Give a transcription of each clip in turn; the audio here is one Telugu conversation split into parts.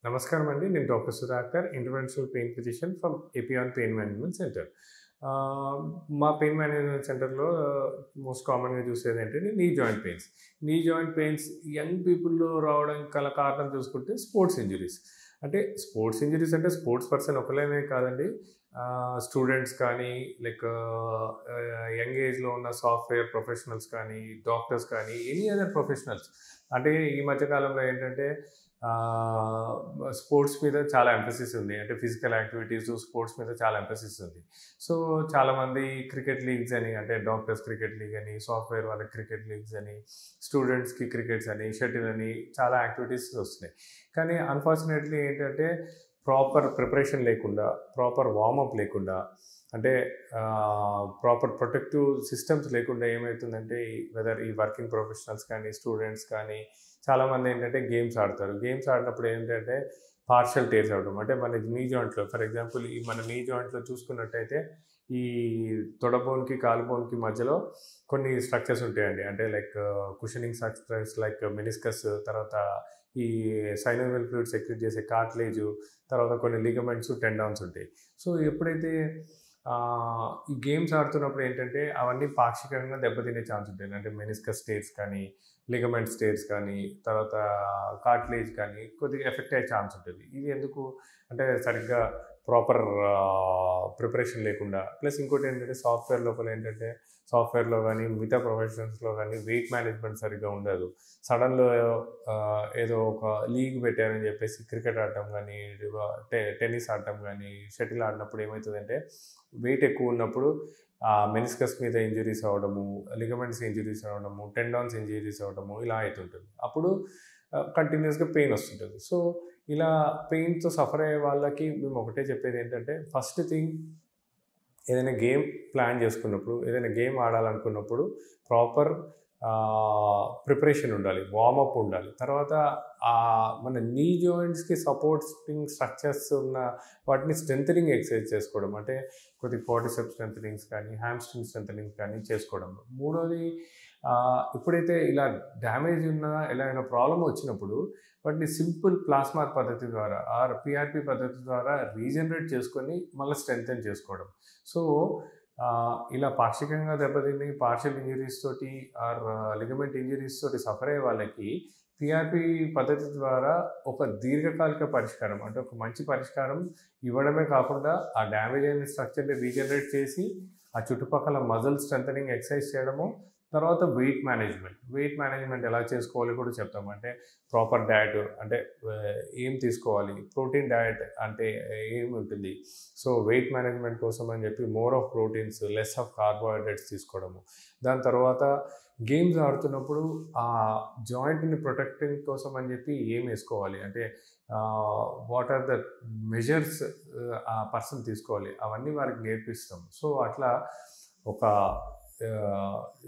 నమస్కారం అండి. నేను doctor Sudhakar, interventional pain physician from ఎపియాన్ పెయిన్ మేనేజ్మెంట్ సెంటర్. మా పెయిన్ మేనేజ్మెంట్ సెంటర్‌లో మోస్ట్ కామన్‌గా చూసేది ఏంటంటే knee joint pains. Knee joint pains young పీపుల్‌లో రావడానికి గల కారణం చూసుకుంటే స్పోర్ట్స్ ఇంజ్యూరీస్. అంటే స్పోర్ట్స్ ఇంజ్యూరీస్ అంటే స్పోర్ట్స్ పర్సన్ ఒకళ్ళనే కాదండి. స్టూడెంట్స్ కానీ, లైక్ యంగ్ ఏజ్‌లో ఉన్న సాఫ్ట్‌వేర్ ప్రొఫెషనల్స్ కానీ, డాక్టర్స్ కానీ, ఎనీ అదర్ ప్రొఫెషనల్స్. అంటే ఈ మధ్య కాలంలో ఏంటంటే స్పోర్ట్స్ మీద చాలా ఎంఫసిస్ ఉంది. అంటే ఫిజికల్ యాక్టివిటీస్, స్పోర్ట్స్ మీద చాలా ఎంఫసిస్ ఉంది. సో, చాలామంది క్రికెట్ లీగ్స్ అని, అంటే డాక్టర్స్ క్రికెట్ లీగ్ అని, సాఫ్ట్‌వేర్ వాళ్ళకి క్రికెట్ లీగ్స్ అని, స్టూడెంట్స్‌కి క్రికెట్స్ అని, షటిల్ అని చాలా యాక్టివిటీస్ వస్తున్నాయి. కానీ అన్‌ఫార్చునేట్‌లీ ఏంటంటే ప్రాపర్ ప్రిపరేషన్ లేకుండా, ప్రాపర్ వార్మప్ లేకుండా, అంటే ప్రాపర్ ప్రొటెక్టివ్ సిస్టమ్స్ లేకుండా ఏమవుతుందంటే వెదర్ ఈ వర్కింగ్ ప్రొఫెషనల్స్ కానీ, స్టూడెంట్స్ కానీ చాలామంది ఏంటంటే గేమ్స్ ఆడతారు. గేమ్స్ ఆడినప్పుడు ఏంటంటే పార్షియల్ టేర్స్ అవ్వడం. అంటే మన నీ జాయింట్‌లో ఫర్ ఎగ్జాంపుల్ ఈ మన నీ జాయింట్‌లో చూసుకున్నట్టయితే ఈ తొడ బోన్‌కి, కాలు బోన్‌కి మధ్యలో కొన్ని స్ట్రక్చర్స్ ఉంటాయండి. అంటే like cushioning structures like meniscus, తర్వాత ఈ సైనోవియల్ ఫ్లూయిడ్ సెక్రీట్ చేసే కార్టిలేజు, తర్వాత కొన్ని లిగమెంట్స్, టెండాన్స్ ఉంటాయి. సో, ఎప్పుడైతే ఈ గేమ్స్ ఆడుతున్నప్పుడు ఏంటంటే అవన్నీ పాక్షికంగా దెబ్బతినే ఛాన్స్ ఉంటుంది. అంటే మెనిస్కస్ టేర్స్ కానీ, లిగమెంట్స్ టేర్స్ కానీ, తర్వాత కార్టిలేజ్ కానీ కొద్దిగా ఎఫెక్ట్ అయ్యే ఛాన్స్ ఉంటుంది. ఇది ఎందుకు అంటే సరిగ్గా ప్రాపర్ ప్రిపరేషన్ లేకుండా, ప్లస్ ఇంకోటి ఏంటంటే సాఫ్ట్‌వేర్ లోపల ఏంటంటే సాఫ్ట్‌వేర్‌లో కానీ, మిగతా ప్రొఫెషన్స్‌లో కానీ వెయిట్ మేనేజ్మెంట్ సరిగ్గా ఉండదు. సడన్‌లో ఏదో ఒక లీగ్ పెట్టారని చెప్పేసి క్రికెట్ ఆడటం కానీ, టెన్నిస్ ఆడటం కానీ, షటిల్ ఆడినప్పుడు ఏమవుతుందంటే వెయిట్ ఎక్కువ ఉన్నప్పుడు మెనిస్కస్ మీద ఇంజరీస్ అవ్వడము, లిగమెంట్స్ ఇంజరీస్ అవ్వడము, టెండాన్స్ ఇంజరీస్ అవ్వడము ఇలా అవుతుంటుంది. అప్పుడు కంటిన్యూస్‌గా పెయిన్ వస్తుంటుంది. సో, ఇలా పెయిన్‌తో సఫర్ అయ్యే వాళ్ళకి మేము ఒకటే చెప్పేది ఏంటంటే ఫస్ట్ థింగ్ ఏదైనా గేమ్ ప్లాన్ చేసుకున్నప్పుడు, ఏదైనా గేమ్ ఆడాలనుకున్నప్పుడు ప్రాపర్ ప్రిపరేషన్ ఉండాలి, వార్మప్ ఉండాలి. తర్వాత మన నీ జాయింట్స్‌కి సపోర్టింగ్ స్ట్రక్చర్స్ ఉన్న వాటిని స్ట్రెంథెనింగ్ ఎక్సర్సైజ్ చేసుకోవడం. అంటే కొద్దిగా క్వాడ్రిసెప్స్ స్ట్రెంథెనింగ్స్ కానీ, హామ్‌స్ట్రింగ్ స్ట్రెంథెనింగ్స్ కానీ చేసుకోవడం. మూడోది ఎప్పుడైతే ఇలా డ్యామేజ్ ఉన్నా, ఎలాగైనా ప్రాబ్లమ్ వచ్చినప్పుడు వాటిని సింపుల్ ప్లాస్మా పద్ధతి ద్వారా ఆర్ పీఆర్‌పీ పద్ధతి ద్వారా రీజనరేట్ చేసుకొని మళ్ళీ స్ట్రెంథెన్ చేసుకోవడం. సో, ఇలా పాక్షికంగా దెబ్బతిని పార్షియల్ ఇంజరీస్ తోటి ఆర్ లిగమెంట్ ఇంజరీస్ తోటి సఫర్ అయ్యే వాళ్ళకి పీఆర్‌పీ పద్ధతి ద్వారా ఒక దీర్ఘకాలిక పరిష్కారం, అంటే ఒక మంచి పరిష్కారం ఇవ్వడమే కాకుండా ఆ డ్యామేజ్ అయిన స్ట్రక్చర్‌ని రీజనరేట్ చేసి ఆ చుట్టుపక్కల మజిల్ స్ట్రెంథెనింగ్ ఎక్సర్సైజ్ చేయడము. తర్వాత వెయిట్ మేనేజ్మెంట్ ఎలా చేసుకోవాలి కూడా చెప్తాము. అంటే ప్రాపర్ డయట్ అంటే ఏం తీసుకోవాలి, ప్రోటీన్ డయట్ అంటే ఏమి ఉంటుంది. సో, వెయిట్ మేనేజ్మెంట్ కోసం అని చెప్పి more of proteins, less of carbohydrates తీసుకోవడము. దాని తర్వాత గేమ్స్ ఆడుతున్నప్పుడు ఆ జాయింట్‌ని ప్రొటెక్టింగ్ కోసం అని చెప్పి ఏం వేసుకోవాలి, అంటే వాట్ ఆర్ ద మెజర్స్ ఆ పర్సన్ తీసుకోవాలి, అవన్నీ వారికి నేర్పిస్తాం. సో, అట్లా ఒక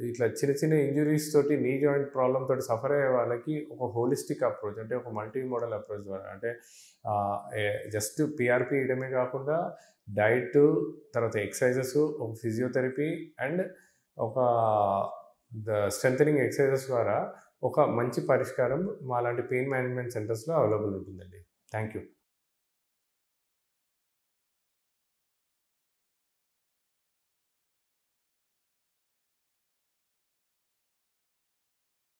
ఇట్లా చిన్న చిన్న ఇంజురీస్ తోటి నీ జాయింట్ ప్రాబ్లమ్ తోటి సఫర్ అయ్యే వాళ్ళకి ఒక హోలిస్టిక్ అప్రోచ్, అంటే ఒక మల్టీ మోడల్ అప్రోచ్ ద్వారా, అంటే జస్ట్ పీఆర్‌పీ ఇయడమే కాకుండా డైట్, తర్వాత ఎక్సర్సైజెస్, ఒక ఫిజియోథెరపీ అండ్ ఒక స్ట్రెంథెనింగ్ ఎక్సర్సైజెస్ ద్వారా ఒక మంచి పరిష్కారం మాలాంటి పెయిన్ మేనేజ్మెంట్ సెంటర్స్‌లో అవైలబుల్ ఉంటుందండి. Thank you.